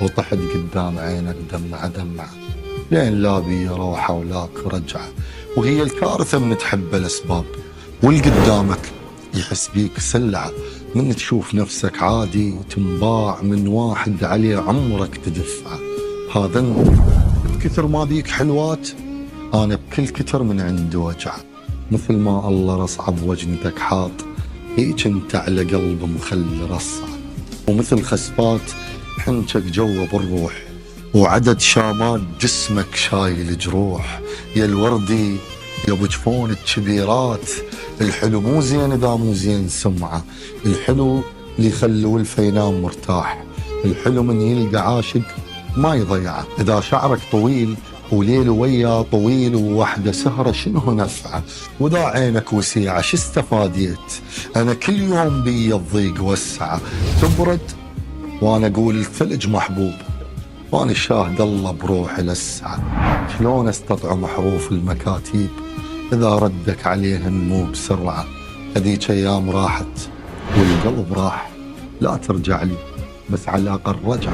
وطحت قدام عينك دمعة دمعة، لين لا بي روحة ولاك رجعة. وهي الكارثة من تحب الأسباب، والقدامك يحس بيك سلعة، من تشوف نفسك عادي تنباع من واحد عليه عمرك تدفعه. هذا انت بكثر ما بيك حلوات، أنا بكل كتر من عنده وجع. مثل ما الله رصعة بوجنتك حاط، هيك انت على قلب مخلي رصعة. ومثل خسفات حنشك جوا بالروح، وعدد شامات جسمك شايل جروح. يا الوردي يا ابو جفون الكبيرات، الحلو مو زين اذا مو زين سمعه. الحلو اللي يخلو الفا ينام مرتاح، الحلو من يلقى عاشق ما يضيعه. اذا شعرك طويل وليل ويا طويل ووحده سهره شنو نفعه؟ واذا عينك وسيعه شو استفاديت؟ انا كل يوم بي الضيق وسعه، تبرد وانا اقول الثلج محبوب، وانا شاهد الله بروحي للسعه. شلون استطعم حروف المكاتيب اذا ردك عليهن مو بسرعه؟ هذيك ايام راحت والقلب راح، لا ترجع لي بس على الاقل رجع.